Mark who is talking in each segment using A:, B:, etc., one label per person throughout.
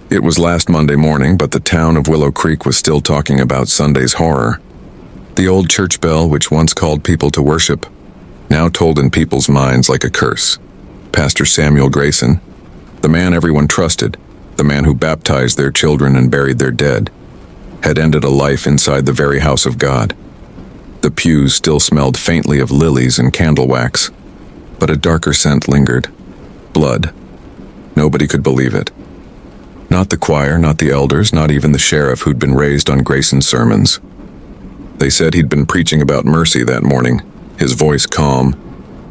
A: It was last Monday morning, but the town of Willow Creek was still talking about Sunday's horror. The old church bell, which once called people to worship, now tolled in people's minds like a curse. Pastor Samuel Grayson, the man everyone trusted, the man who baptized their children and buried their dead, had ended a life inside the very house of God. The pews still smelled faintly of lilies and candle wax, but a darker scent lingered. Blood. Nobody could believe it. Not the choir, not the elders, not even the sheriff who'd been raised on Grayson's sermons. They said he'd been preaching about mercy that morning, his voice calm,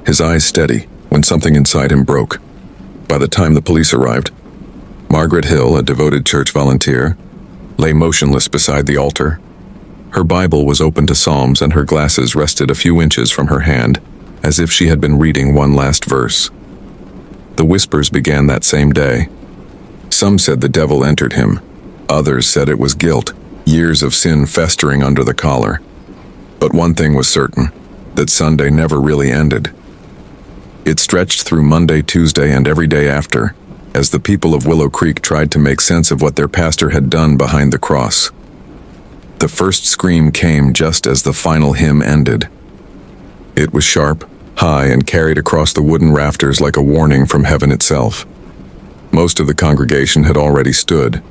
A: his eyes steady, when something inside him broke. By the time the police arrived, Margaret Hill, a devoted church volunteer, lay motionless beside the altar. Her Bible was open to Psalms and her glasses rested a few inches from her hand, as if she had been reading one last verse. The whispers began that same day. Some said the devil entered him. Others said it was guilt, years of sin festering under the collar. But one thing was certain, that Sunday never really ended. It stretched through Monday, Tuesday, and every day after, as the people of Willow Creek tried to make sense of what their pastor had done behind the cross. The first scream came just as the final hymn ended. It was sharp, high, and carried across the wooden rafters like a warning from heaven itself. Most of the congregation had already stood,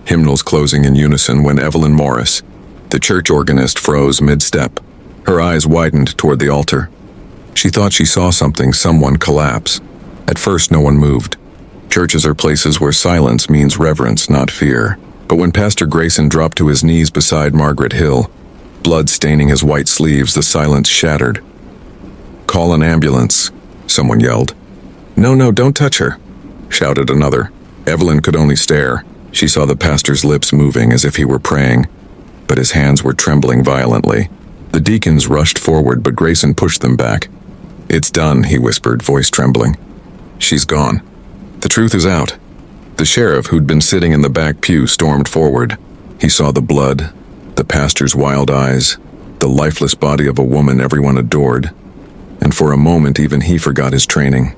A: hymnals closing in unison when Evelyn Morris, the church organist, froze mid-step. Her eyes widened toward the altar. She thought she saw someone collapse. At first, no one moved. Churches are places where silence means reverence, not fear. But when Pastor Grayson dropped to his knees beside Margaret Hill, blood staining his white sleeves, the silence shattered. "Call an ambulance," someone yelled. No, don't touch her," shouted another. Evelyn could only stare. She saw the pastor's lips moving as if he were praying, but his hands were trembling violently. The deacons rushed forward, but Grayson pushed them back. "It's done," he whispered, voice trembling. "She's gone. The truth is out." The sheriff, who'd been sitting in the back pew, stormed forward. He saw the blood, the pastor's wild eyes, the lifeless body of a woman everyone adored, and for a moment even he forgot his training.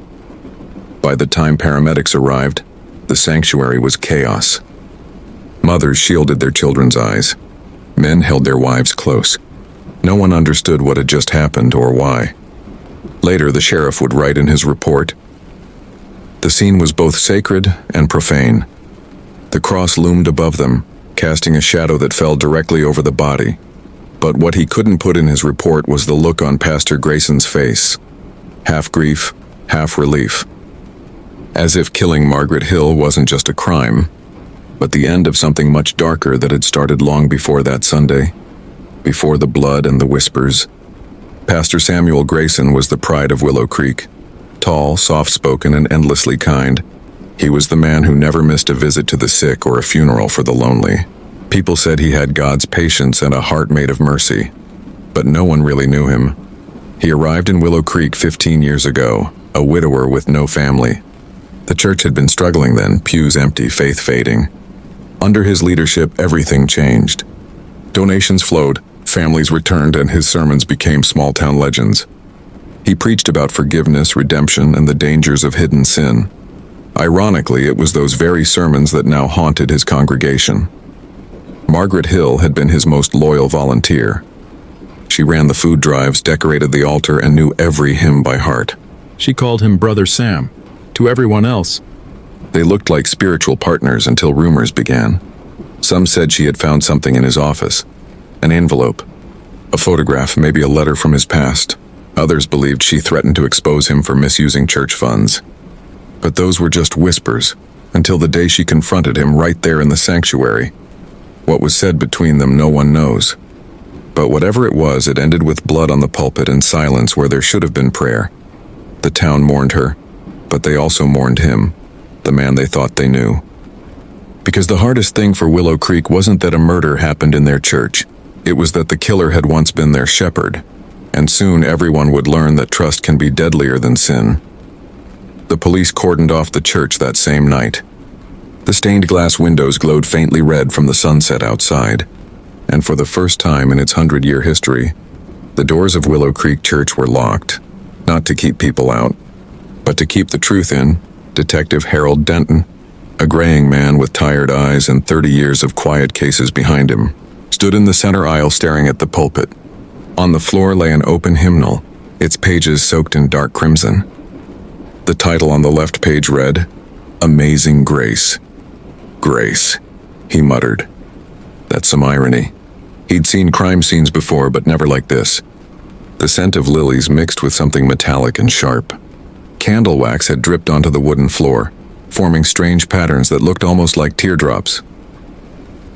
A: By the time paramedics arrived, the sanctuary was chaos. Mothers shielded their children's eyes. Men held their wives close. No one understood what had just happened or why. Later, the sheriff would write in his report, "The scene was both sacred and profane. The cross loomed above them, casting a shadow that fell directly over the body. But what he couldn't put in his report was the look on Pastor Grayson's face. Half grief, half relief. As if killing Margaret Hill wasn't just a crime, but the end of something much darker that had started long before that Sunday, before the blood and the whispers. Pastor Samuel Grayson was the pride of Willow Creek. Tall, soft-spoken, and endlessly kind. He was the man who never missed a visit to the sick or a funeral for the lonely. People said he had God's patience and a heart made of mercy, but no one really knew him. He arrived in Willow Creek 15 years ago, a widower with no family. The church had been struggling then, pews empty, faith fading. Under his leadership, everything changed. Donations flowed, families returned, and his sermons became small-town legends. He preached about forgiveness, redemption, and the dangers of hidden sin. Ironically, it was those very sermons that now haunted his congregation. Margaret Hill had been his most loyal volunteer. She ran the food drives, decorated the altar, and knew every hymn by heart.
B: She called him Brother Sam. To everyone else,
A: they looked like spiritual partners until rumors began. Some said she had found something in his office. An envelope, a photograph, maybe a letter from his past. Others believed she threatened to expose him for misusing church funds. But those were just whispers, until the day she confronted him right there in the sanctuary. What was said between them, no one knows. But whatever it was, it ended with blood on the pulpit and silence where there should have been prayer. The town mourned her, but they also mourned him, the man they thought they knew. Because the hardest thing for Willow Creek wasn't that a murder happened in their church. It was that the killer had once been their shepherd, and soon everyone would learn that trust can be deadlier than sin. The police cordoned off the church that same night. The stained glass windows glowed faintly red from the sunset outside, and for the first time in its 100-year history, the doors of Willow Creek Church were locked, not to keep people out, but to keep the truth in. Detective Harold Denton, A graying man with tired eyes and 30 years of quiet cases behind him stood in the center aisle staring at the pulpit. On the floor lay an open hymnal, its pages soaked in dark crimson. The title on the left page read, "Amazing Grace." Grace, he muttered. That's some irony. He'd seen crime scenes before, but never like this. The scent of lilies mixed with something metallic and sharp. Candle wax had dripped onto the wooden floor, forming strange patterns that looked almost like teardrops.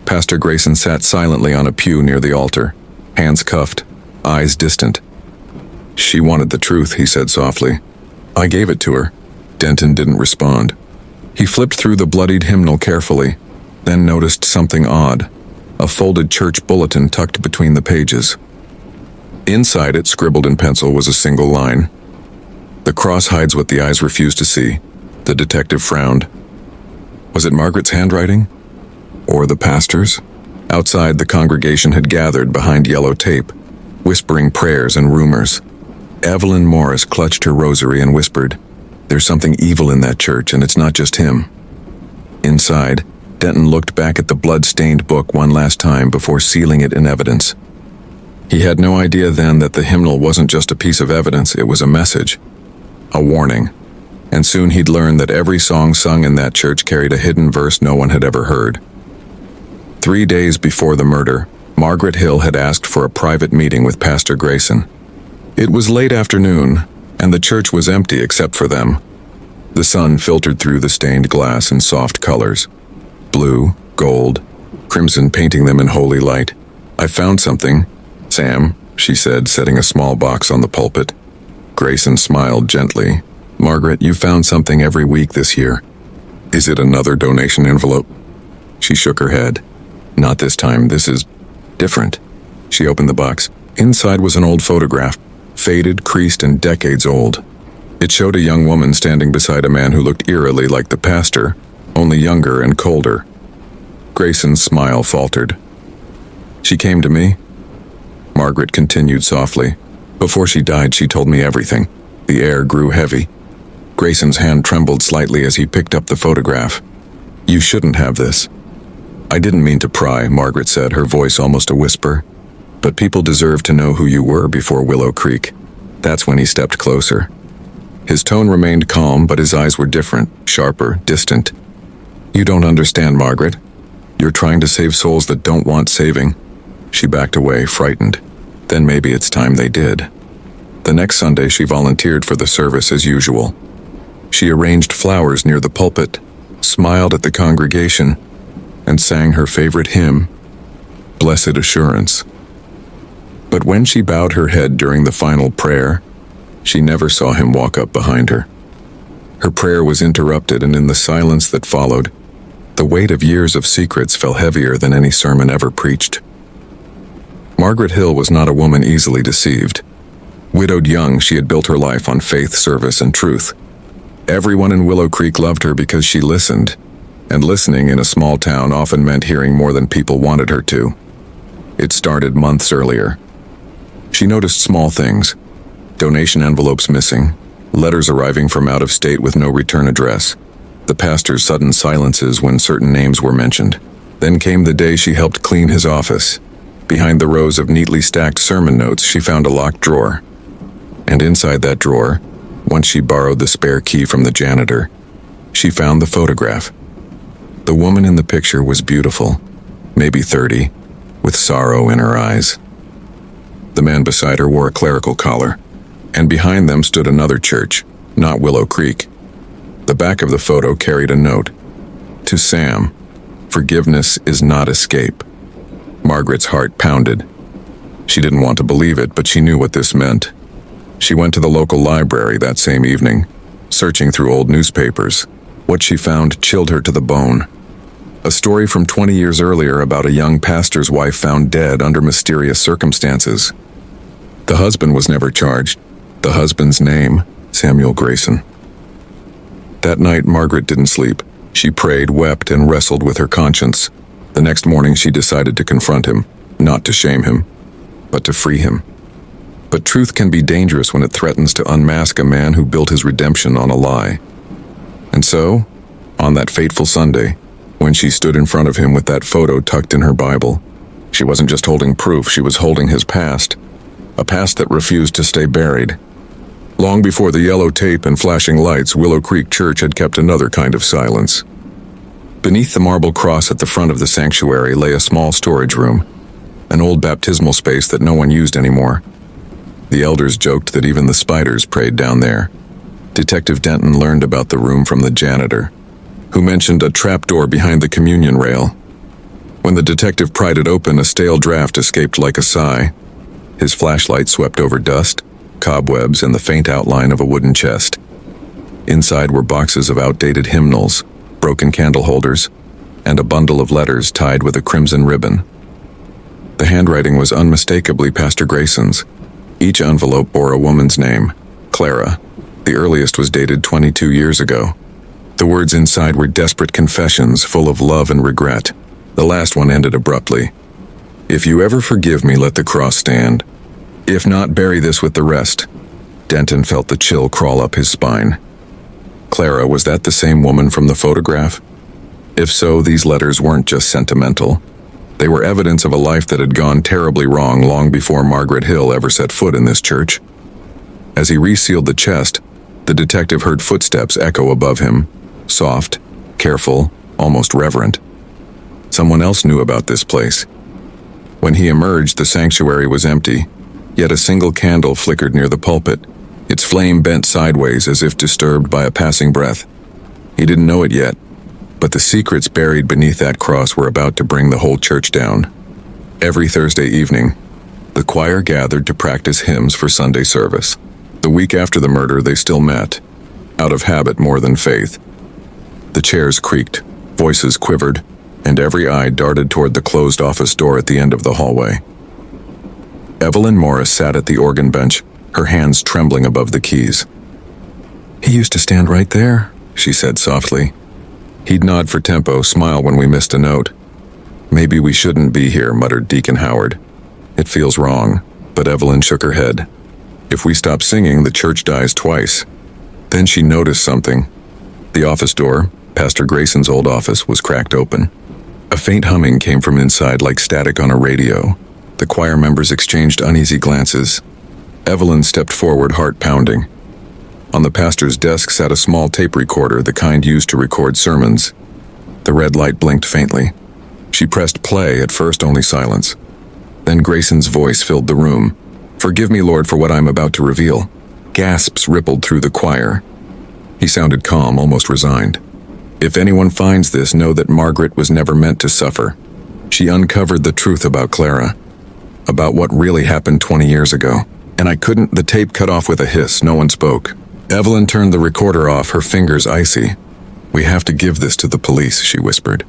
A: Pastor Grayson sat silently on a pew near the altar, hands cuffed, eyes distant. She wanted the truth, he said softly. I gave it to her. Denton didn't respond. He flipped through the bloodied hymnal carefully, then noticed something odd, a folded church bulletin tucked between the pages. Inside it, scribbled in pencil, was a single line. The cross hides what the eyes refuse to see. The detective frowned. Was it Margaret's handwriting? Or the pastor's? Outside, the congregation had gathered behind yellow tape, whispering prayers and rumors. Evelyn Morris clutched her rosary and whispered, "There's something evil in that church, and it's not just him." Inside, Denton looked back at the blood-stained book one last time before sealing it in evidence. He had no idea then that the hymnal wasn't just a piece of evidence, it was a message, a warning. And soon he'd learn that every song sung in that church carried a hidden verse no one had ever heard. 3 days before the murder, Margaret Hill had asked for a private meeting with Pastor Grayson. It was late afternoon, and the church was empty except for them. The sun filtered through the stained glass in soft colors. Blue, gold, crimson painting them in holy light. I found something, Sam, she said, setting a small box on the pulpit. Grayson smiled gently. Margaret, you found something every week this year. Is it another donation envelope? She shook her head. Not this time, this is different. She opened the box. Inside was an old photograph, faded, creased, and decades old. It showed a young woman standing beside a man who looked eerily like the pastor, only younger and colder. Grayson's smile faltered. She came to me. Margaret continued softly. Before she died, she told me everything. The air grew heavy. Grayson's hand trembled slightly as he picked up the photograph. You shouldn't have this. I didn't mean to pry, Margaret said, her voice almost a whisper. But people deserve to know who you were before Willow Creek. That's when he stepped closer. His tone remained calm, but his eyes were different, sharper, distant. You don't understand, Margaret. You're trying to save souls that don't want saving. She backed away, frightened. Then maybe it's time they did. The next Sunday, she volunteered for the service as usual. She arranged flowers near the pulpit, smiled at the congregation, and sang her favorite hymn, Blessed Assurance. But when she bowed her head during the final prayer, she never saw him walk up behind her. Her prayer was interrupted, and in the silence that followed, the weight of years of secrets fell heavier than any sermon ever preached. Margaret Hill was not a woman easily deceived. Widowed young, she had built her life on faith, service, and truth. Everyone in Willow Creek loved her because she listened, and listening in a small town often meant hearing more than people wanted her to. It started months earlier. She noticed small things: donation envelopes missing, letters arriving from out of state with no return address, the pastor's sudden silences when certain names were mentioned. Then came the day she helped clean his office. Behind the rows of neatly stacked sermon notes, she found a locked drawer. And inside that drawer, once she borrowed the spare key from the janitor, she found the photograph. The woman in the picture was beautiful, maybe 30, with sorrow in her eyes. The man beside her wore a clerical collar, and behind them stood another church, not Willow Creek. The back of the photo carried a note. To Sam, forgiveness is not escape. Margaret's heart pounded. She didn't want to believe it, but she knew what this meant. She went to the local library that same evening, searching through old newspapers. What she found chilled her to the bone. A story from 20 years earlier about a young pastor's wife found dead under mysterious circumstances. The husband was never charged. The husband's name, Samuel Grayson. That night, Margaret didn't sleep. She prayed, wept, and wrestled with her conscience. The next morning, she decided to confront him, not to shame him, but to free him. But truth can be dangerous when it threatens to unmask a man who built his redemption on a lie. And so, On that fateful Sunday, when she stood in front of him with that photo tucked in her Bible, she wasn't just holding proof, she was holding his past. A past that refused to stay buried. Long before the yellow tape and flashing lights, Willow Creek Church had kept another kind of silence. Beneath the marble cross at the front of the sanctuary lay a small storage room, an old baptismal space that no one used anymore. The elders joked that even the spiders prayed down there. Detective Denton learned about the room from the janitor, who mentioned a trapdoor behind the communion rail. When the detective pried it open, a stale draft escaped like a sigh. His flashlight swept over dust, cobwebs, and the faint outline of a wooden chest. Inside were boxes of outdated hymnals, broken candle holders, and a bundle of letters tied with a crimson ribbon. The handwriting was unmistakably Pastor Grayson's. Each envelope bore a woman's name, Clara. The earliest was dated 22 years ago. The words inside were desperate confessions full of love and regret. The last one ended abruptly. "If you ever forgive me, let the cross stand. If not, bury this with the rest." Denton felt the chill crawl up his spine. Clara, was that the same woman from the photograph? If so, these letters weren't just sentimental. They were evidence of a life that had gone terribly wrong long before Margaret Hill ever set foot in this church. As he resealed the chest, the detective heard footsteps echo above him, soft, careful, almost reverent. Someone else knew about this place. When he emerged, the sanctuary was empty, yet a single candle flickered near the pulpit, its flame bent sideways as if disturbed by a passing breath. He didn't know it yet, but the secrets buried beneath that cross were about to bring the whole church down. Every Thursday evening, the choir gathered to practice hymns for Sunday service. The week after the murder, they still met, out of habit more than faith. The chairs creaked, voices quivered, and every eye darted toward the closed office door at the end of the hallway. Evelyn Morris sat at the organ bench, her hands trembling above the keys. "He used to stand right there," she said softly. "He'd nod for tempo, smile when we missed a note." "Maybe we shouldn't be here," muttered Deacon Howard. "It feels wrong," but Evelyn shook her head. "If we stop singing, the church dies twice." Then she noticed something. The office door, Pastor Grayson's old office, was cracked open. A faint humming came from inside like static on a radio. The choir members exchanged uneasy glances. Evelyn stepped forward, heart pounding. On the pastor's desk sat a small tape recorder, the kind used to record sermons. The red light blinked faintly. She pressed play, at first only silence. Then Grayson's voice filled the room. "Forgive me, Lord, for what I'm about to reveal." Gasps rippled through the choir. He sounded calm, almost resigned. "If anyone finds this, know that Margaret was never meant to suffer. She uncovered the truth about Clara, about what really happened 20 years ago. And I couldn't." The tape cut off with a hiss. No one spoke. Evelyn turned the recorder off, her fingers icy. "We have to give this to the police," she whispered.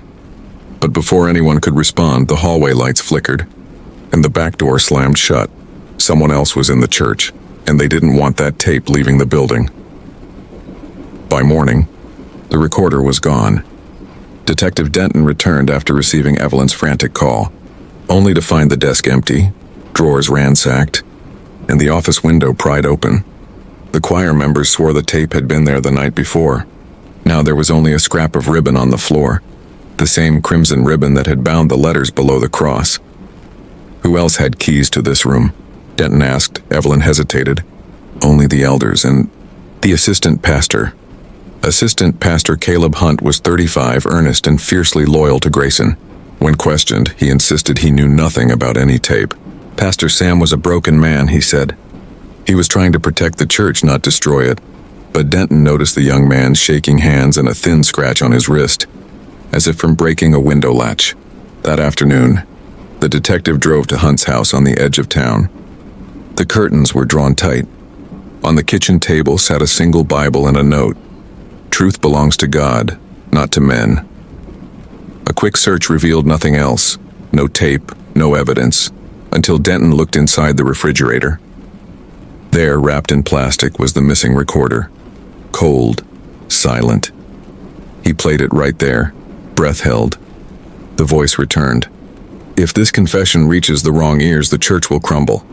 A: But before anyone could respond, the hallway lights flickered, and the back door slammed shut. Someone else was in the church, and they didn't want that tape leaving the building. By morning, the recorder was gone. Detective Denton returned after receiving Evelyn's frantic call, only to find the desk empty, drawers ransacked, and the office window pried open. The choir members swore the tape had been there the night before. Now there was only a scrap of ribbon on the floor, the same crimson ribbon that had bound the letters below the cross. Who else had keys to this room? Denton asked. Evelyn hesitated. Only the elders and the assistant pastor. Assistant Pastor Caleb Hunt was 35, earnest and fiercely loyal to Grayson. When questioned, he insisted he knew nothing about any tape. Pastor Sam was a broken man, he said. He was trying to protect the church, not destroy it. But Denton noticed the young man's shaking hands and a thin scratch on his wrist, as if from breaking a window latch. That afternoon, the detective drove to Hunt's house on the edge of town. The curtains were drawn tight. On the kitchen table sat a single Bible and a note. "Truth belongs to God, not to men." A quick search revealed nothing else. No tape, no evidence, until Denton looked inside the refrigerator. There, wrapped in plastic, was the missing recorder. Cold, silent. He played it right there, breath held. The voice returned. "If this confession reaches the wrong ears, the church will crumble.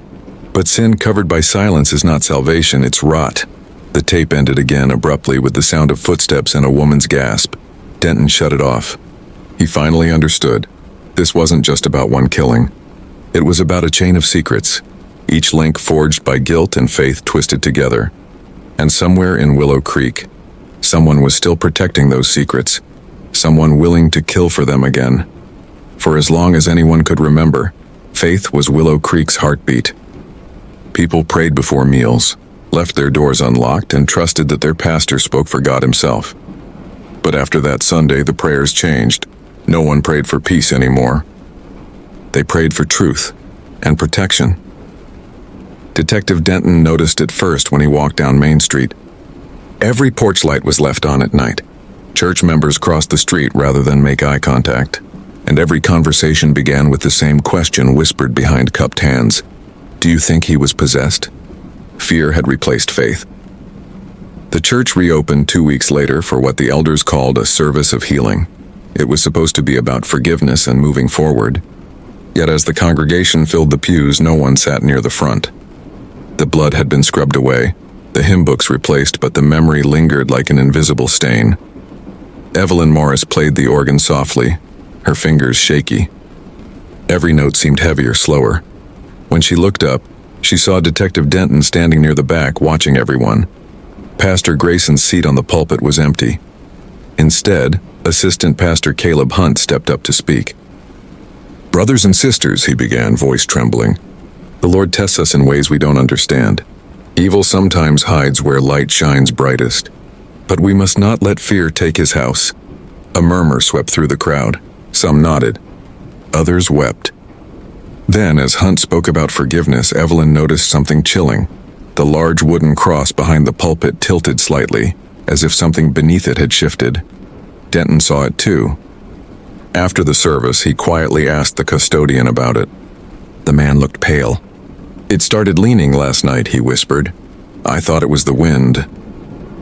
A: But sin covered by silence is not salvation, it's rot." The tape ended again abruptly with the sound of footsteps and a woman's gasp. Denton shut it off. He finally understood. This wasn't just about one killing. It was about a chain of secrets, each link forged by guilt and faith twisted together. And somewhere in Willow Creek, someone was still protecting those secrets, someone willing to kill for them again. For as long as anyone could remember, faith was Willow Creek's heartbeat. People prayed before meals, left their doors unlocked, and trusted that their pastor spoke for God himself. But after that Sunday, the prayers changed. No one prayed for peace anymore. They prayed for truth and protection. Detective Denton noticed it first when he walked down Main Street. Every porch light was left on at night. Church members crossed the street rather than make eye contact, and every conversation began with the same question whispered behind cupped hands. Do you think he was possessed? Fear had replaced faith. The church reopened 2 weeks later for what the elders called a service of healing. It was supposed to be about forgiveness and moving forward. Yet as the congregation filled the pews, no one sat near the front. The blood had been scrubbed away, the hymn books replaced, but the memory lingered like an invisible stain. Evelyn Morris played the organ softly, her fingers shaky. Every note seemed heavier, slower. When she looked up, she saw Detective Denton standing near the back, watching everyone. Pastor Grayson's seat on the pulpit was empty. Instead, Assistant Pastor Caleb Hunt stepped up to speak. "Brothers and sisters," he began, voice trembling. "The Lord tests us in ways we don't understand. Evil sometimes hides where light shines brightest. But we must not let fear take his house." A murmur swept through the crowd. Some nodded. Others wept. Then, as Hunt spoke about forgiveness, Evelyn noticed something chilling. The large wooden cross behind the pulpit tilted slightly, as if something beneath it had shifted. Denton saw it too. After the service, he quietly asked the custodian about it. The man looked pale. "It started leaning last night," he whispered. "I thought it was the wind."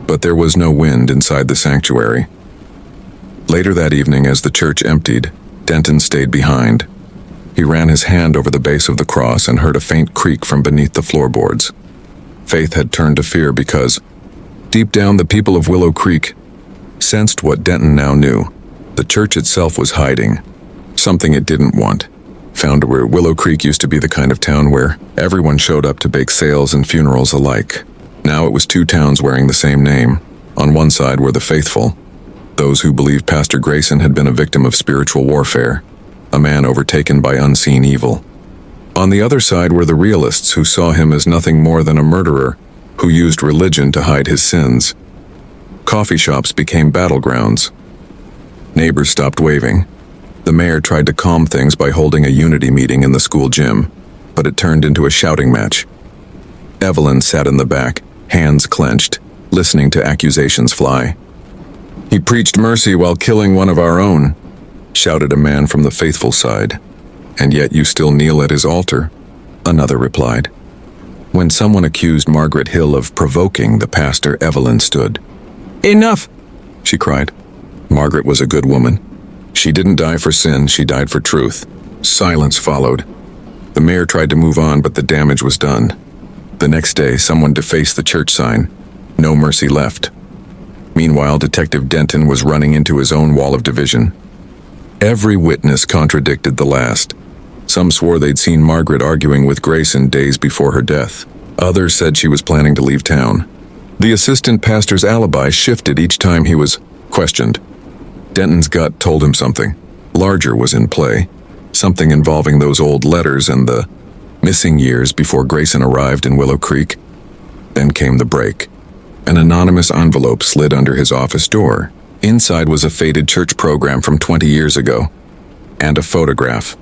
A: But there was no wind inside the sanctuary. Later that evening, as the church emptied, Denton stayed behind. He ran his hand over the base of the cross and heard a faint creak from beneath the floorboards. Faith had turned to fear because, deep down, the people of Willow Creek sensed what Denton now knew. The church itself was hiding something it didn't want. Found where Willow Creek used to be the kind of town where everyone showed up to bake sales and funerals alike. Now it was two towns wearing the same name. On one side were the faithful, those who believed Pastor Grayson had been a victim of spiritual warfare, a man overtaken by unseen evil. On the other side were the realists who saw him as nothing more than a murderer who used religion to hide his sins. Coffee shops became battlegrounds. Neighbors stopped waving. The mayor tried to calm things by holding a unity meeting in the school gym, but it turned into a shouting match. Evelyn sat in the back, hands clenched, listening to accusations fly. "He preached mercy while killing one of our own," shouted a man from the faithful side. "And yet you still kneel at his altar," another replied. When someone accused Margaret Hill of provoking the pastor, Evelyn stood. "Enough!" she cried. Margaret was a good woman. She didn't die for sin, she died for truth. Silence followed. The mayor tried to move on, but the damage was done. The next day, someone defaced the church sign. No mercy left. Meanwhile, Detective Denton was running into his own wall of division. Every witness contradicted the last. Some swore they'd seen Margaret arguing with Grayson days before her death. Others said she was planning to leave town. The assistant pastor's alibi shifted each time he was questioned. Denton's gut told him something larger was in play, something involving those old letters and the missing years before Grayson arrived in Willow Creek. Then came the break. An anonymous envelope slid under his office door. Inside was a faded church program from 20 years ago, and a photograph.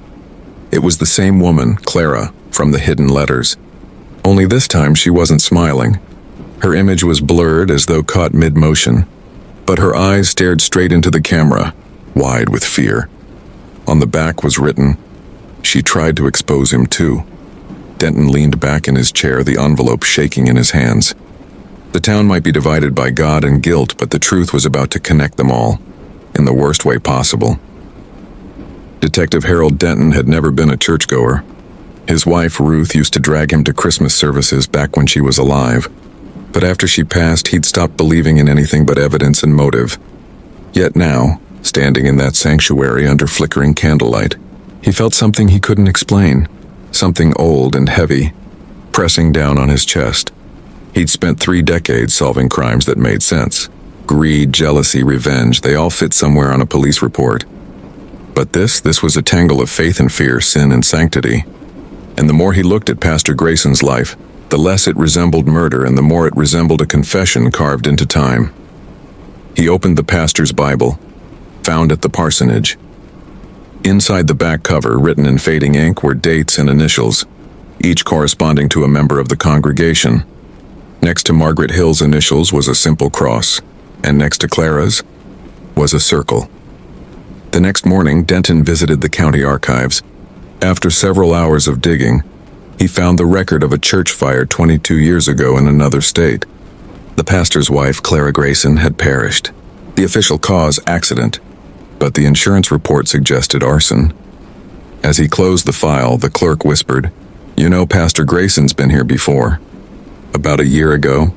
A: It was the same woman, Clara, from the hidden letters. Only this time she wasn't smiling. Her image was blurred as though caught mid-motion, but her eyes stared straight into the camera, wide with fear. On the back was written, "She tried to expose him too." Denton leaned back in his chair, the envelope shaking in his hands. The town might be divided by God and guilt, but the truth was about to connect them all, in the worst way possible. Detective Harold Denton had never been a churchgoer. His wife, Ruth, used to drag him to Christmas services back when she was alive. But after she passed, he'd stopped believing in anything but evidence and motive. Yet now, standing in that sanctuary under flickering candlelight. He felt something he couldn't explain, something old and heavy, pressing down on his chest. He'd spent 3 decades solving crimes that made sense. Greed, jealousy, revenge, they all fit somewhere on a police report. But this was a tangle of faith and fear, sin and sanctity. And the more he looked at Pastor Grayson's life, the less it resembled murder and the more it resembled a confession carved into time. He opened the pastor's Bible, found at the parsonage. Inside the back cover, written in fading ink, were dates and initials, each corresponding to a member of the congregation. Next to Margaret Hill's initials was a simple cross, and next to Clara's was a circle. The next morning, Denton visited the county archives. After several hours of digging, he found the record of a church fire 22 years ago in another state. The pastor's wife, Clara Grayson, had perished. The official cause, accident, but the insurance report suggested arson. As he closed the file, the clerk whispered, "You know, Pastor Grayson's been here before. About a year ago,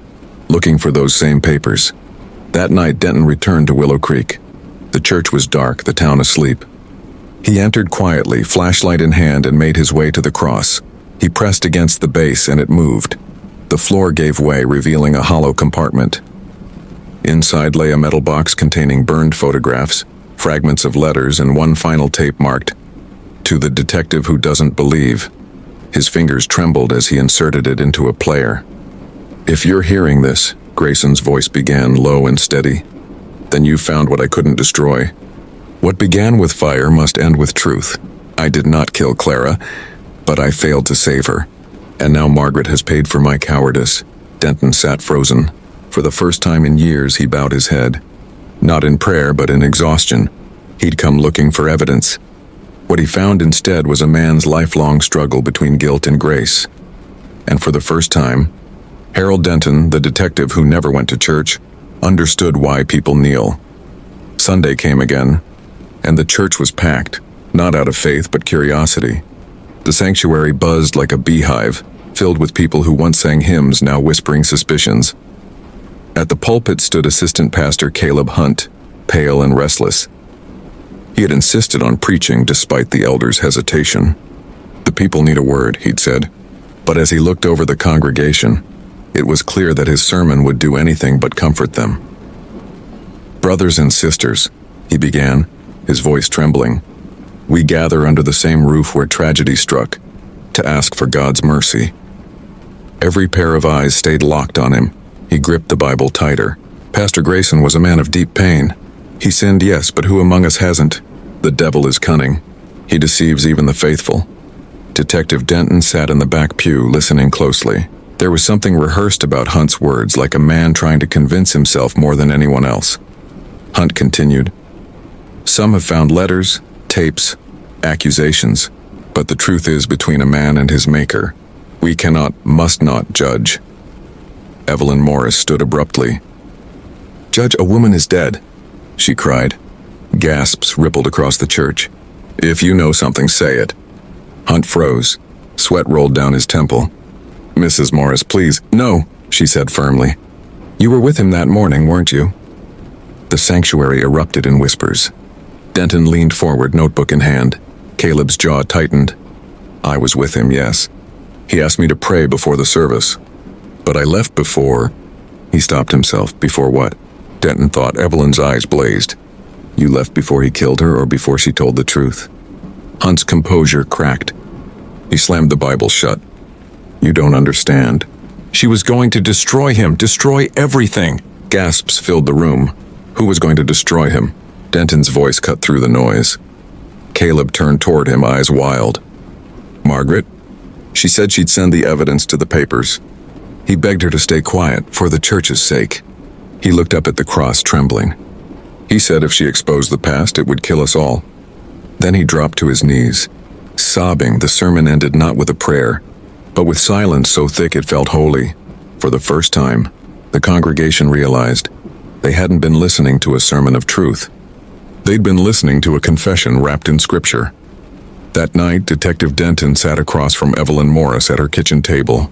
A: looking for those same papers." That night, Denton returned to Willow Creek. The church was dark, the town asleep. He entered quietly, flashlight in hand, and made his way to the cross. He pressed against the base and it moved. The floor gave way, revealing a hollow compartment. Inside lay a metal box containing burned photographs, fragments of letters, and one final tape marked, "To the detective who doesn't believe." His fingers trembled as he inserted it into a player. "If you're hearing this," Grayson's voice began, low and steady, "then you found what I couldn't destroy. What began with fire must end with truth. I did not kill Clara, but I failed to save her. And now Margaret has paid for my cowardice." Denton sat frozen. For the first time in years, he bowed his head. Not in prayer, but in exhaustion. He'd come looking for evidence. What he found instead was a man's lifelong struggle between guilt and grace. And for the first time, Harold Denton, the detective who never went to church, understood why people kneel. Sunday came again, and the church was packed, not out of faith but curiosity. The sanctuary buzzed like a beehive, filled with people who once sang hymns, now whispering suspicions. At the pulpit stood Assistant Pastor Caleb Hunt, pale and restless. He had insisted on preaching despite the elders' hesitation. "The people need a word," he'd said. But as he looked over the congregation, it was clear that his sermon would do anything but comfort them. "Brothers and sisters," he began, his voice trembling, "we gather under the same roof where tragedy struck, to ask for God's mercy." Every pair of eyes stayed locked on him. He gripped the Bible tighter. Pastor Grayson was a man of deep pain. He sinned, yes, but who among us hasn't? The devil is cunning. He deceives even the faithful. Detective Denton sat in the back pew, listening closely. There was something rehearsed about Hunt's words, like a man trying to convince himself more than anyone else. Hunt continued, "Some have found letters, tapes, accusations, but the truth is between a man and his maker. We cannot, must not judge." Evelyn Morris stood abruptly. "Judge, a woman is dead," she cried. Gasps rippled across the church. "If you know something, say it." Hunt froze. Sweat rolled down his temple. "Mrs. Morris, please." "No," she said firmly. "You were with him that morning, weren't you?" The sanctuary erupted in whispers. Denton leaned forward, notebook in hand. Caleb's jaw tightened. "I was with him, yes. He asked me to pray before the service. But I left before..." He stopped himself. "Before what?" Denton thought. Evelyn's eyes blazed. "You left before he killed her or before she told the truth?" Hunt's composure cracked. He slammed the Bible shut. "You don't understand. She was going to destroy him, destroy everything." Gasps filled the room. Who was going to destroy him? Denton's voice cut through the noise. Caleb turned toward him, eyes wild. "Margaret? She said she'd send the evidence to the papers." He begged her to stay quiet, for the church's sake. He looked up at the cross, trembling. He said if she exposed the past, it would kill us all. Then he dropped to his knees. Sobbing, the sermon ended not with a prayer, but with silence so thick it felt holy. For the first time, the congregation realized they hadn't been listening to a sermon of truth. They'd been listening to a confession wrapped in scripture. That night, Detective Denton sat across from Evelyn Morris at her kitchen table.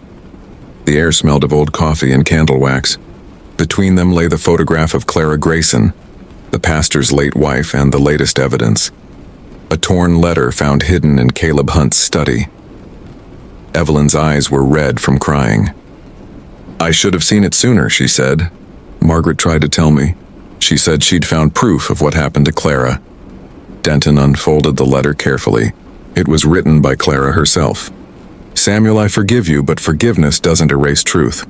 A: The air smelled of old coffee and candle wax. Between them lay the photograph of Clara Grayson, the pastor's late wife, and the latest evidence. A torn letter found hidden in Caleb Hunt's study. Evelyn's eyes were red from crying. "I should have seen it sooner," she said. "Margaret tried to tell me. She said she'd found proof of what happened to Clara." Denton unfolded the letter carefully. It was written by Clara herself. "Samuel, I forgive you, but forgiveness doesn't erase truth.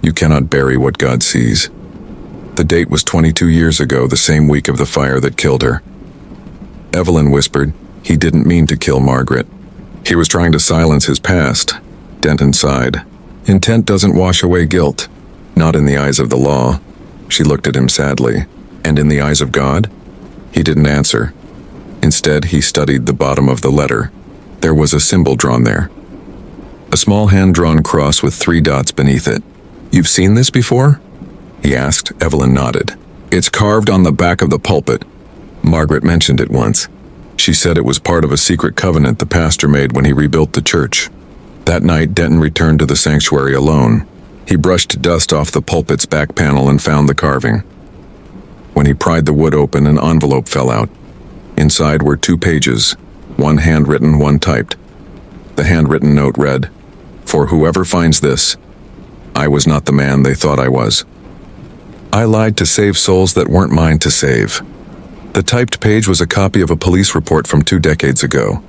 A: You cannot bury what God sees." The date was 22 years ago, the same week of the fire that killed her. Evelyn whispered, "He didn't mean to kill Margaret. He was trying to silence his past." Denton sighed. "Intent doesn't wash away guilt. Not in the eyes of the law." She looked at him sadly. "And in the eyes of God?" He didn't answer. Instead, he studied the bottom of the letter. There was a symbol drawn there. A small hand-drawn cross with 3 dots beneath it. "You've seen this before?" he asked. Evelyn nodded. "It's carved on the back of the pulpit. Margaret mentioned it once. She said it was part of a secret covenant the pastor made when he rebuilt the church." That night, Denton returned to the sanctuary alone. He brushed dust off the pulpit's back panel and found the carving. When he pried the wood open, an envelope fell out. Inside were 2 pages, one handwritten, one typed. The handwritten note read, "For whoever finds this, I was not the man they thought I was. I lied to save souls that weren't mine to save." The typed page was a copy of a police report from 2 decades ago.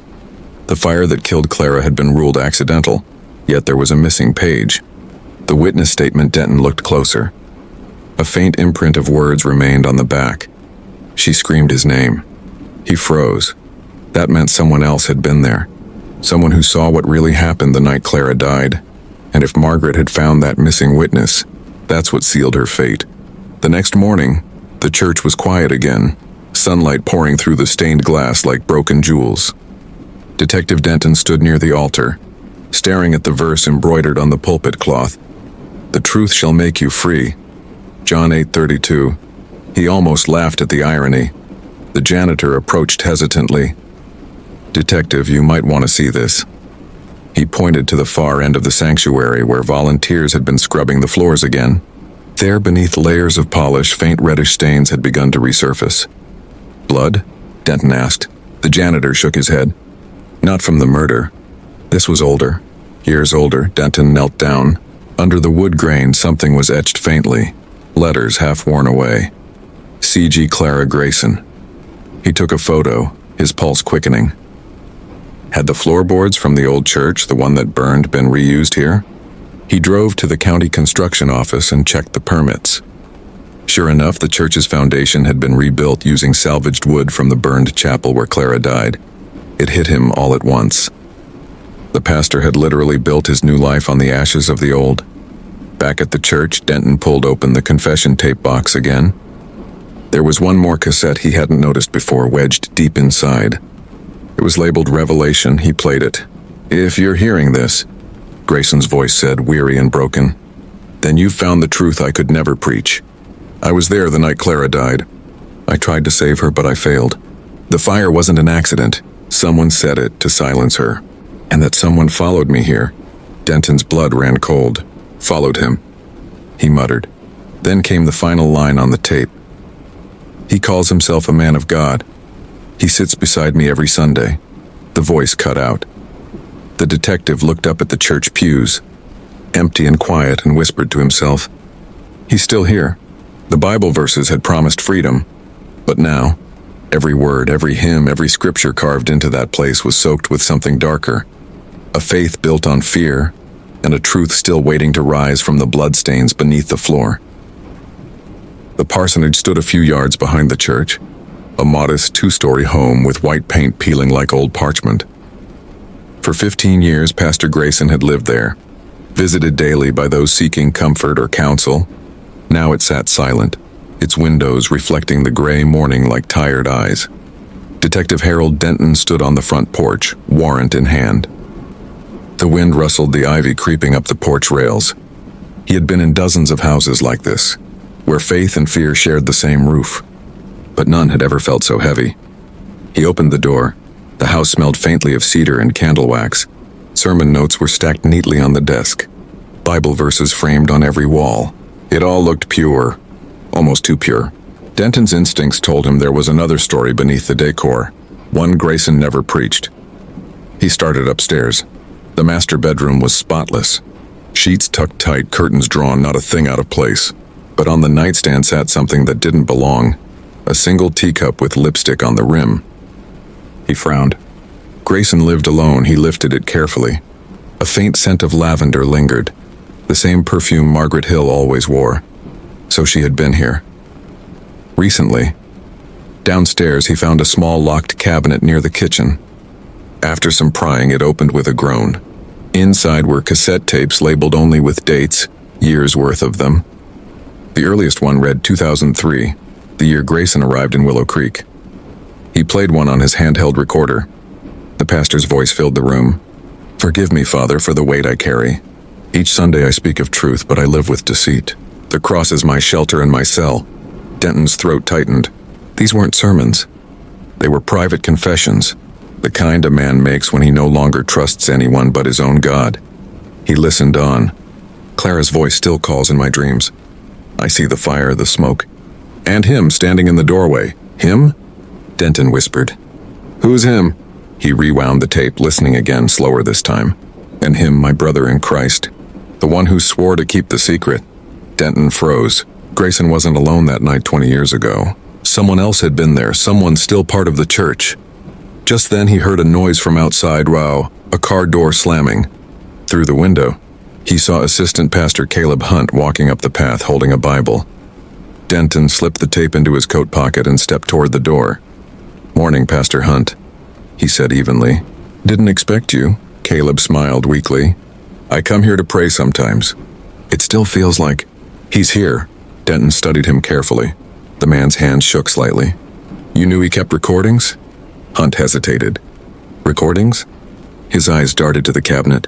A: The fire that killed Clara had been ruled accidental, yet there was a missing page. The witness statement. Denton looked closer. A faint imprint of words remained on the back. She screamed his name. He froze. That meant someone else had been there. Someone who saw what really happened the night Clara died. And if Margaret had found that missing witness, that's what sealed her fate. The next morning, the church was quiet again, sunlight pouring through the stained glass like broken jewels. Detective Denton stood near the altar, staring at the verse embroidered on the pulpit cloth. "The truth shall make you free." John 8:32. He almost laughed at the irony. The janitor approached hesitantly. "Detective, you might want to see this." He pointed to the far end of the sanctuary where volunteers had been scrubbing the floors again. There, beneath layers of polish, faint reddish stains had begun to resurface. "Blood?" Denton asked. The janitor shook his head. "Not from the murder. This was older. Years older." Denton knelt down. Under the wood grain, something was etched faintly. Letters half worn away. C.G. Clara Grayson. He took a photo, his pulse quickening. Had the floorboards from the old church, the one that burned, been reused here? He drove to the county construction office and checked the permits. Sure enough, the church's foundation had been rebuilt using salvaged wood from the burned chapel where Clara died. It hit him all at once. The pastor had literally built his new life on the ashes of the old. Back at the church, Denton pulled open the confession tape box again. There was one more cassette he hadn't noticed before, wedged deep inside. It was labeled Revelation. He played it. "If you're hearing this," Grayson's voice said, weary and broken, "then you've found the truth I could never preach. I was there the night Clara died. I tried to save her, but I failed. The fire wasn't an accident. Someone set it to silence her. And that someone followed me here." Denton's blood ran cold. "Followed him," he muttered. Then came the final line on the tape. "He calls himself a man of God. He sits beside me every Sunday." The voice cut out. The detective looked up at the church pews, empty and quiet, and whispered to himself, "He's still here." The Bible verses had promised freedom, but now, every word, every hymn, every scripture carved into that place was soaked with something darker. A faith built on fear, and a truth still waiting to rise from the bloodstains beneath the floor. The parsonage stood a few yards behind the church, a modest 2-story home with white paint peeling like old parchment. For 15 years, Pastor Grayson had lived there, visited daily by those seeking comfort or counsel. Now it sat silent, its windows reflecting the gray morning like tired eyes. Detective Harold Denton stood on the front porch, warrant in hand. The wind rustled the ivy creeping up the porch rails. He had been in dozens of houses like this, where faith and fear shared the same roof, but none had ever felt so heavy. He opened the door. The house smelled faintly of cedar and candle wax. Sermon notes were stacked neatly on the desk, Bible verses framed on every wall. It all looked pure, almost too pure. Denton's instincts told him there was another story beneath the decor, one Grayson never preached. He started upstairs. The master bedroom was spotless. Sheets tucked tight, curtains drawn, not a thing out of place. But on the nightstand sat something that didn't belong, a single teacup with lipstick on the rim. He frowned. Grayson lived alone. He lifted it carefully. A faint scent of lavender lingered, the same perfume Margaret Hill always wore. So she had been here. Recently. Downstairs, he found a small locked cabinet near the kitchen. After some prying, it opened with a groan. Inside were cassette tapes labeled only with dates, years worth of them. The earliest one read 2003, the year Grayson arrived in Willow Creek. He played one on his handheld recorder. The pastor's voice filled the room. "Forgive me, Father, for the weight I carry. Each Sunday I speak of truth, but I live with deceit. The cross is my shelter and my cell." Denton's throat tightened. These weren't sermons. They were private confessions, the kind a man makes when he no longer trusts anyone but his own God. He listened on. "Clara's voice still calls in my dreams. I see the fire, the smoke. And him standing in the doorway. Him?" Denton whispered. "Who's him?" He rewound the tape, listening again, slower this time. "And him, my brother in Christ. The one who swore to keep the secret." Denton froze. Grayson wasn't alone that night 20 years ago. Someone else had been there, someone still part of the church. Just then he heard a noise from outside, a car door slamming. Through the window, he saw Assistant Pastor Caleb Hunt walking up the path holding a Bible. Denton slipped the tape into his coat pocket and stepped toward the door. "Morning, Pastor Hunt," he said evenly. "Didn't expect you." Caleb smiled weakly. "I come here to pray sometimes. It still feels like..." "He's here." Denton studied him carefully. The man's hand shook slightly. "You knew he kept recordings?" Hunt hesitated. "Recordings?" His eyes darted to the cabinet.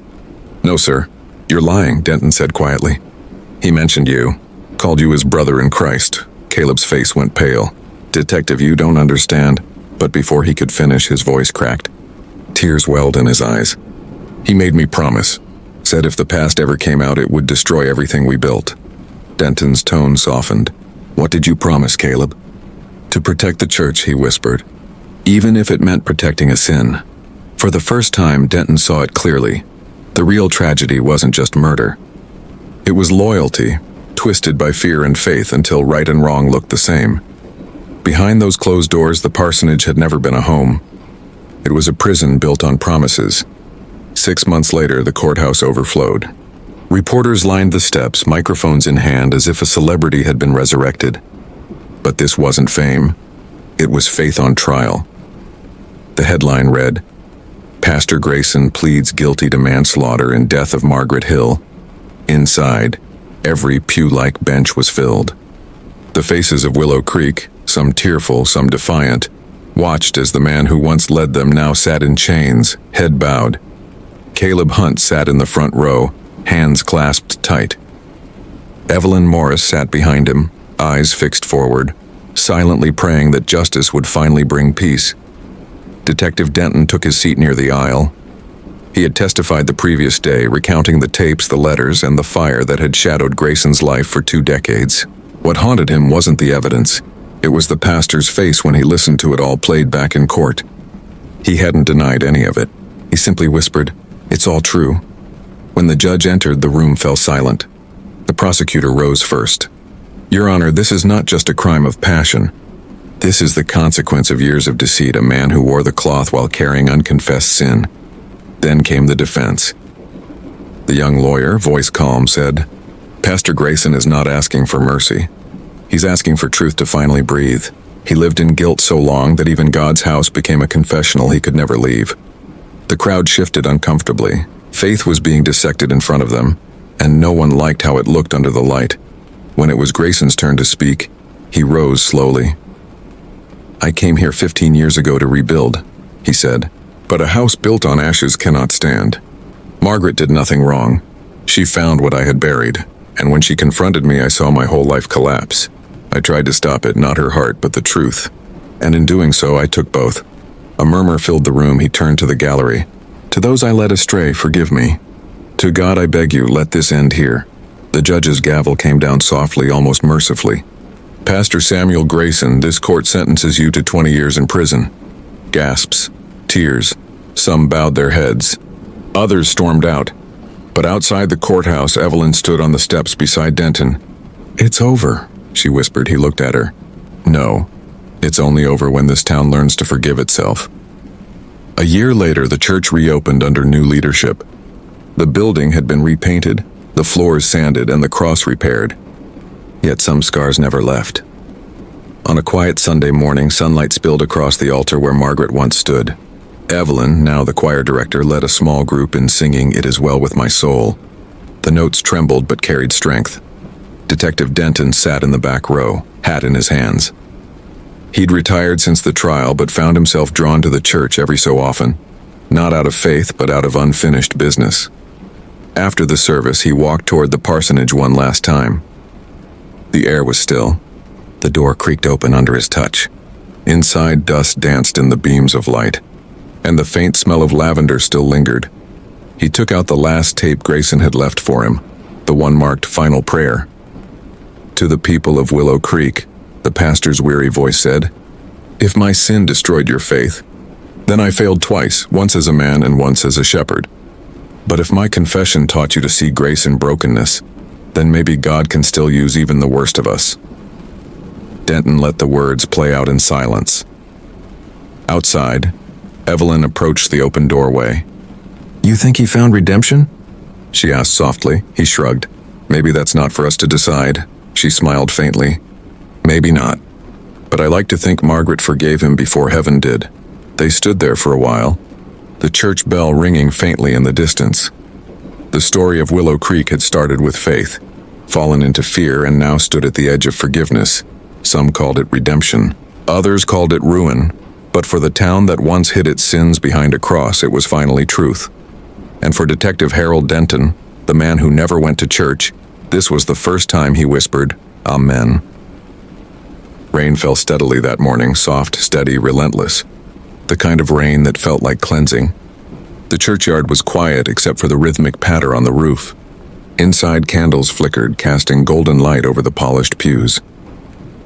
A: "No, sir. You're lying," Denton said quietly. "He mentioned you. Called you his brother in Christ." Caleb's face went pale. "Detective, you don't understand." But before he could finish, his voice cracked. Tears welled in his eyes. "He made me promise. Said if the past ever came out, it would destroy everything we built." Denton's tone softened. "What did you promise, Caleb?" "To protect the church," he whispered. "Even if it meant protecting a sin." For the first time, Denton saw it clearly. The real tragedy wasn't just murder. It was loyalty, twisted by fear and faith until right and wrong looked the same. Behind those closed doors, the parsonage had never been a home. It was a prison built on promises. 6 months later, the courthouse overflowed. Reporters lined the steps, microphones in hand, as if a celebrity had been resurrected. But this wasn't fame. It was faith on trial. The headline read, "Pastor Grayson pleads guilty to manslaughter in death of Margaret Hill." Inside, every pew-like bench was filled. The faces of Willow Creek, some tearful, some defiant, watched as the man who once led them now sat in chains, head bowed. Caleb Hunt sat in the front row, hands clasped tight. Evelyn Morris sat behind him, eyes fixed forward, silently praying that justice would finally bring peace. Detective Denton took his seat near the aisle. He had testified the previous day, recounting the tapes, the letters, and the fire that had shadowed Grayson's life for 2 decades. What haunted him wasn't the evidence. It was the pastor's face when he listened to it all played back in court. He hadn't denied any of it. He simply whispered, "It's all true." When the judge entered, the room fell silent. The prosecutor rose first. "Your Honor, this is not just a crime of passion. This is the consequence of years of deceit, a man who wore the cloth while carrying unconfessed sin." Then came the defense. The young lawyer, voice calm, said, "Pastor Grayson is not asking for mercy. He's asking for truth to finally breathe. He lived in guilt so long that even God's house became a confessional he could never leave." The crowd shifted uncomfortably. Faith was being dissected in front of them, and no one liked how it looked under the light. When it was Grayson's turn to speak, he rose slowly. "I came here 15 years ago to rebuild," he said. "But a house built on ashes cannot stand. Margaret did nothing wrong. She found what I had buried, and when she confronted me, I saw my whole life collapse. I tried to stop it, not her heart, but the truth. And in doing so, I took both." A murmur filled the room. He turned to the gallery. "To those I led astray, forgive me. To God I beg you, let this end here." The judge's gavel came down softly, almost mercifully. "Pastor Samuel Grayson, this court sentences you to 20 years in prison." Gasps, tears. Some bowed their heads. Others stormed out. But outside the courthouse, Evelyn stood on the steps beside Denton. "It's over," she whispered. He looked at her. "No, it's only over when this town learns to forgive itself." A year later, the church reopened under new leadership. The building had been repainted, the floors sanded, and the cross repaired. Yet some scars never left. On a quiet Sunday morning, sunlight spilled across the altar where Margaret once stood. Evelyn, now the choir director, led a small group in singing "It Is Well With My Soul." The notes trembled but carried strength. Detective Denton sat in the back row, hat in his hands. He'd retired since the trial but found himself drawn to the church every so often, not out of faith but out of unfinished business. After the service, he walked toward the parsonage one last time. The air was still. The door creaked open under his touch. Inside, dust danced in the beams of light, and the faint smell of lavender still lingered. He took out the last tape Grayson had left for him, the one marked "Final Prayer." "To the people of Willow Creek," the pastor's weary voice said, "if my sin destroyed your faith, then I failed twice, once as a man and once as a shepherd. But if my confession taught you to see grace in brokenness, then maybe God can still use even the worst of us." Denton let the words play out in silence. Outside, Evelyn approached the open doorway. "You think he found redemption?" she asked softly. He shrugged. "Maybe that's not for us to decide." She smiled faintly. "Maybe not. But I like to think Margaret forgave him before heaven did." They stood there for a while, the church bell ringing faintly in the distance. The story of Willow Creek had started with faith, fallen into fear, and now stood at the edge of forgiveness. Some called it redemption. Others called it ruin. But for the town that once hid its sins behind a cross, it was finally truth. And for Detective Harold Denton, the man who never went to church, this was the first time he whispered, "Amen." Rain fell steadily that morning, soft, steady, relentless. The kind of rain that felt like cleansing. The churchyard was quiet except for the rhythmic patter on the roof. Inside, candles flickered, casting golden light over the polished pews.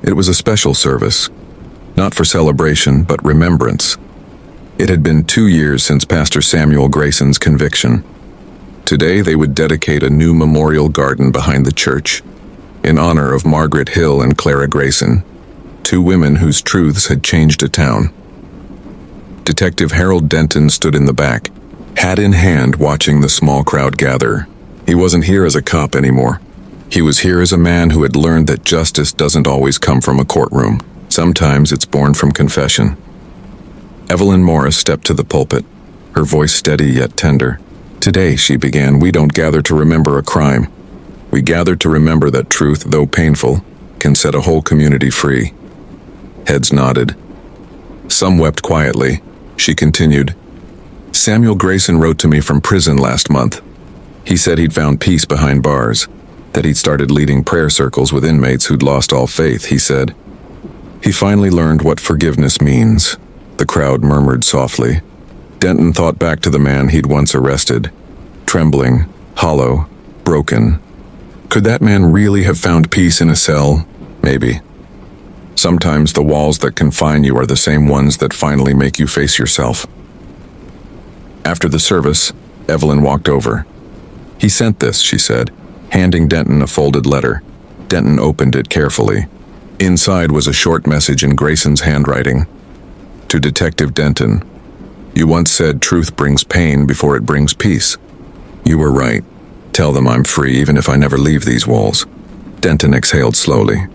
A: It was a special service, not for celebration, but remembrance. It had been 2 years since Pastor Samuel Grayson's conviction. Today they would dedicate a new memorial garden behind the church, in honor of Margaret Hill and Clara Grayson, 2 women whose truths had changed a town. Detective Harold Denton stood in the back, hat in hand, watching the small crowd gather. He wasn't here as a cop anymore. He was here as a man who had learned that justice doesn't always come from a courtroom. Sometimes it's born from confession. Evelyn Morris stepped to the pulpit, her voice steady yet tender. "Today," she began, "we don't gather to remember a crime. We gather to remember that truth, though painful, can set a whole community free." Heads nodded. Some wept quietly. She continued, "Samuel Grayson wrote to me from prison last month. He said he'd found peace behind bars, that he'd started leading prayer circles with inmates who'd lost all faith, he said. He finally learned what forgiveness means." The crowd murmured softly. Denton thought back to the man he'd once arrested, trembling, hollow, broken. Could that man really have found peace in a cell? Maybe. Sometimes the walls that confine you are the same ones that finally make you face yourself. After the service, Evelyn walked over. "He sent this," she said, handing Denton a folded letter. Denton opened it carefully. Inside was a short message in Grayson's handwriting. To Detective Denton, "You once said truth brings pain before it brings peace. You were right. Tell them I'm free even if I never leave these walls." Denton exhaled slowly.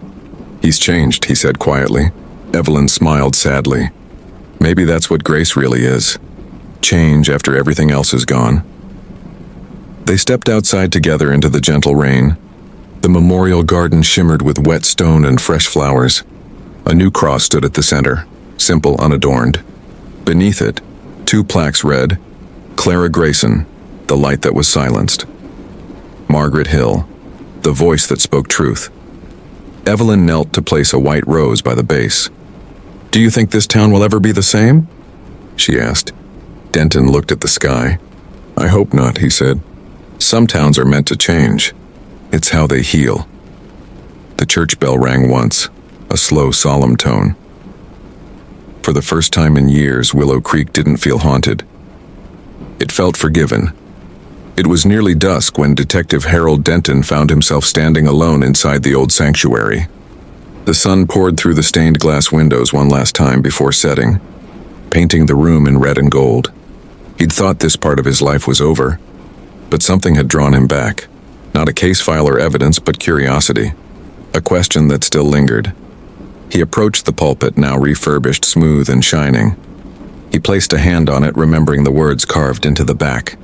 A: "He's changed," he said quietly. Evelyn smiled sadly. "Maybe that's what grace really is. Change after everything else is gone." They stepped outside together into the gentle rain. The memorial garden shimmered with wet stone and fresh flowers. A new cross stood at the center, simple, unadorned. Beneath it, 2 plaques read, "Clara Grayson, the light that was silenced. Margaret Hill, the voice that spoke truth." Evelyn knelt to place a white rose by the base. "Do you think this town will ever be the same?" she asked. Denton looked at the sky. "I hope not," he said. "Some towns are meant to change. It's how they heal." The church bell rang once. a slow, solemn tone. For the first time in years, Willow Creek didn't feel haunted. It felt forgiven. It was nearly dusk when Detective Harold Denton found himself standing alone inside the old sanctuary. The sun poured through the stained glass windows one last time before setting, painting the room in red and gold. He'd thought this part of his life was over, but something had drawn him back. Not a case file or evidence, but curiosity. A question that still lingered. He approached the pulpit, now refurbished, smooth and shining. He placed a hand on it, remembering the words carved into the back.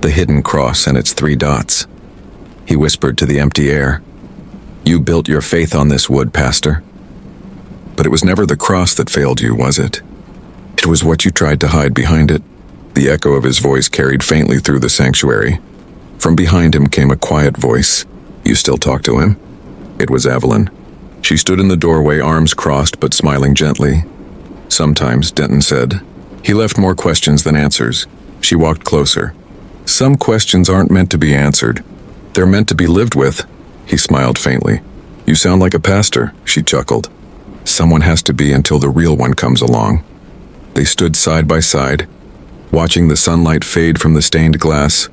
A: The hidden cross and its 3 dots. He whispered to the empty air, "You built your faith on this wood, Pastor." But it was never the cross that failed you, was it? It was what you tried to hide behind it. The echo of his voice carried faintly through the sanctuary. From behind him came a quiet voice. "You still talk to him?" It was Evelyn. She stood in the doorway, arms crossed but smiling gently. "Sometimes," Denton said. He left more questions than answers. She walked closer. "Some questions aren't meant to be answered. They're meant to be lived with." He smiled faintly. "You sound like a pastor," she chuckled. "Someone has to be until the real one comes along." They stood side by side, watching the sunlight fade from the stained glass,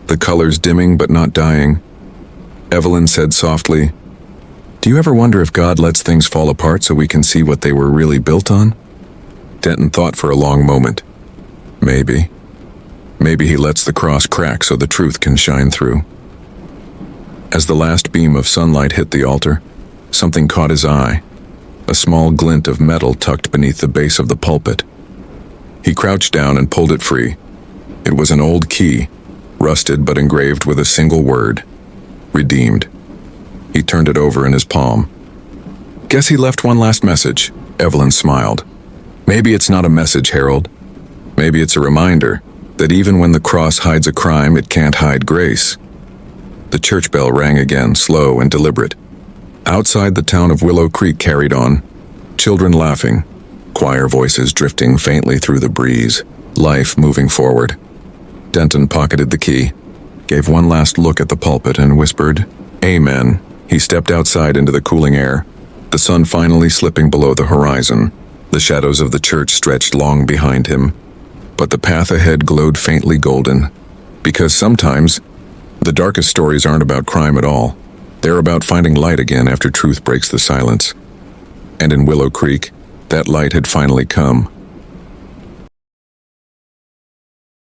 A: the colors dimming but not dying. Evelyn said softly, "Do you ever wonder if God lets things fall apart so we can see what they were really built on?" Denton thought for a long moment. Maybe. Maybe he lets the cross crack so the truth can shine through. As the last beam of sunlight hit the altar, something caught his eye, a small glint of metal tucked beneath the base of the pulpit. He crouched down and pulled it free. It was an old key, rusted but engraved with a single word, "Redeemed." He turned it over in his palm. "Guess he left one last message," Evelyn smiled. "Maybe it's not a message, Harold. Maybe it's a reminder that even when the cross hides a crime, it can't hide grace." The church bell rang again, slow and deliberate. Outside, the town of Willow Creek carried on, children laughing, choir voices drifting faintly through the breeze, life moving forward. Denton pocketed the key, gave one last look at the pulpit and whispered, "Amen." He stepped outside into the cooling air, the sun finally slipping below the horizon. The shadows of the church stretched long behind him, but the path ahead glowed faintly golden, because sometimes the darkest stories aren't about crime at all. They're about finding light again after truth breaks the silence. And in Willow Creek, that light had finally come.